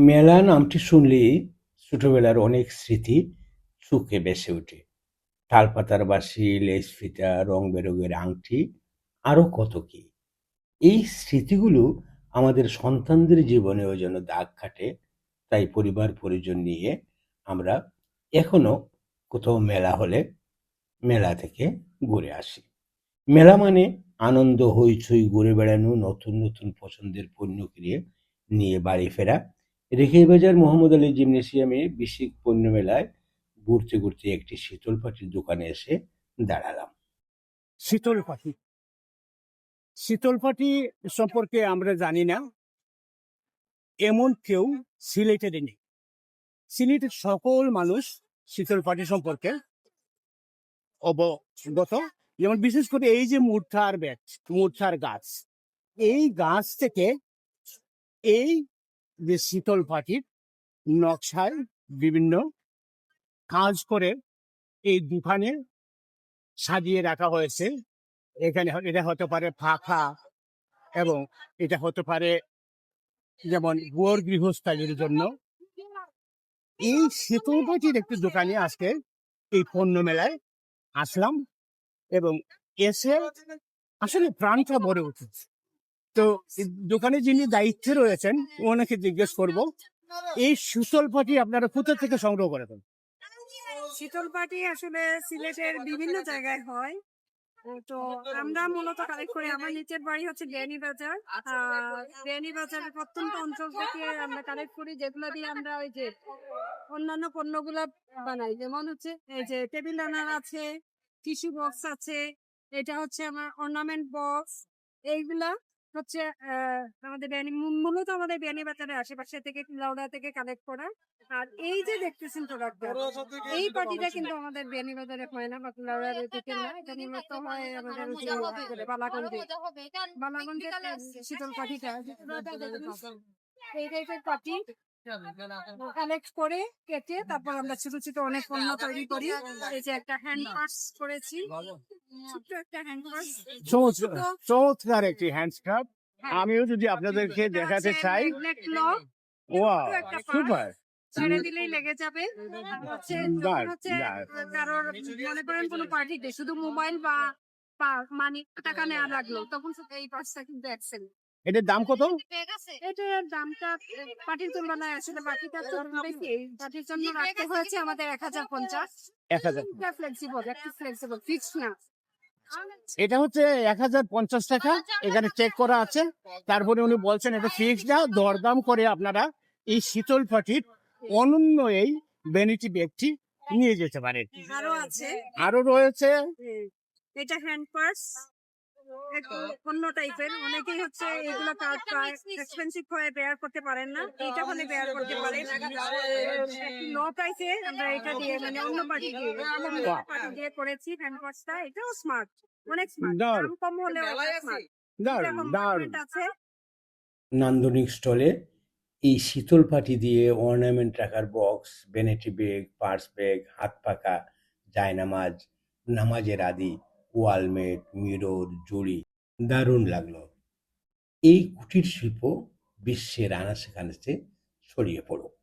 মেলা নামটি শুনলেই ছোটবেলার অনেক স্মৃতি চোখে ভেসে ওঠে। তালপাতার বাঁশি, লেজ ফিতা, রং বেরঙের আংটি, আরো কত কি। এই স্মৃতিগুলো আমাদের সন্তানদের জীবনেও যেন দাগ কাটে। তাই পরিবার পরিজন নিয়ে আমরা এখনো কোথাও মেলা হলে মেলা থেকে ঘুরে আসি। মেলা মানে আনন্দ, হইচই, ঘুরে বেড়ানো, নতুন নতুন পছন্দের পণ্য কিনে নিয়ে বাড়ি ফেরা। রেখে বাজার মোহাম্মদ আলী জিমনেসিয়ামে বিশেষ পণ্য মেলায় ঘুরতে ঘুরতে একটি শীতল পাটির দোকানে এসে দাঁড়ালাম। শীতল পাটি। শীতল পাটি সম্পর্কে আমরা জানি না এমন কেউ সিলেটের নেই। সিলেটের সকল মানুষ শীতল পাটি সম্পর্কে অবগত। যেমন বিশেষ করে এই যে মূর্ছার গাছ, এই গাছ থেকে এই যে শীতল পাটির নকশায় বিভিন্ন কাজ করে এই দোকানে সাজিয়ে রাখা হয়েছে। এখানে এটা হতে পারে ফাঁকা, এবং এটা হতে পারে যেমন গোর গৃহস্থালীর জন্য। এই শীতল পাটির একটি দোকানে আজকে এই পণ্য মেলায় আসলাম, এবং এসে আসলে প্রাণটা ভরে উঠেছে। তো দোকানে যিনি দায়িত্বে রয়েছেন ওনাকে জিজ্ঞেস করব, এই শীতল পাটি আপনারা কোথা থেকে সংগ্রহ করেন? শীতল পাটি আসলে সিলেটের বিভিন্ন জায়গায় হয়। তো আমরা মূলত কালেক্ট করি, আমার নিচের বাড়ি হচ্ছে বিয়ানীবাজার। বিয়ানীবাজারের প্রত্যন্ত অঞ্চল থেকে আমরা কালেক্ট করি, যেগুলো দিয়ে আমরা ওই যে অন্যান্য পণ্যগুলা বানাই। যেমন হচ্ছে এই যে টেবিল রানার আছে, টিস্যু বক্স আছে, এটা হচ্ছে আমার অর্নামেন্ট বক্স। এইগুলা হচ্ছে আমাদের মূলত আমাদের বিয়ানীবাজারের আশেপাশে থেকে, লাউড়া থেকে কালেক্ট করা। আর এই যে দেখতেছেন প্রোডাক্টটা, এই পার্টিটা কিন্তু আমাদের বিয়ানীবাজারে হয় না বা লাউড়ার থেকে না, এটা মূলত হয় আমাদের বালাগঞ্জের শীতল পাটিটা। এই টাইপের পাটি কালেক্ট করে কেটে তারপর আমরা ছোট ছোট অনেক পণ্য তৈরি করি। এই যে একটা হ্যান্ড পার্স করেছি, ছোট্ট একটা হ্যান্ড পার্স। চমৎকার একটি হ্যান্ডস্ক্রাফট। আমিও যদি আপনাদেরকে দেখাতে চাই, ওয়াও, সুপার। ছেড়ে দিলেই লেগে যাবে। হচ্ছে কারোর মনে করেন কোনো পার্টিতে শুধু মোবাইল বা মানি টাকা নেওয়া লাগলো, তখন এই পার্সটা কিন্তু এক্সেল। এটার দাম কত? এটার দামটা পার্টির তুলনায় আসলে বাকিটা তো বেশি। পার্টির জন্য রাখতে হয়েছে আমাদের 1050। 1000। ফ্লেক্সিবল, ফিক্স না। এটা হচ্ছে 1050 টাকা, এখানে চেক করা আছে। তারপরে উনি বলছেন এটা ফিক্স না, দরদাম করে আপনারা এই শীতল পাটির অনন্য এই ভ্যানিটি ব্যাগটি নিয়ে যেতে পারেন। আরো আছে, আরো রয়েছে এটা হ্যান্ড পার্স, একটু অন্য টাইপের। অনেকেই হচ্ছে এগুলো এক্সপেন্সিভ হয়ে বেয়ার করতে পারেন না, এটা হলে বেয়ার করতে পারেন। লো প্রাইসে আমরা এটা দিয়ে, মানে অন্য পার্টি দিয়ে করেছি হ্যান্ড পার্সটা। এটাও স্মার্ট, অনেক স্মার্ট, দাম কম হলেও স্মার্ট আছে। নান্দনিক স্টলে এই শীতল পাটি দিয়ে অর্নামেন্ট রাখার box, vanity bag, purse bag, হাত পাখা, জায়নামাজ, নামাজের আদি, ওয়ালমেট, মিরর, জুড়ি, দারুণ লাগলো। এই কুটির শিল্প বিশ্বের আনাচে কানাচে ছড়িয়ে পড়ুক।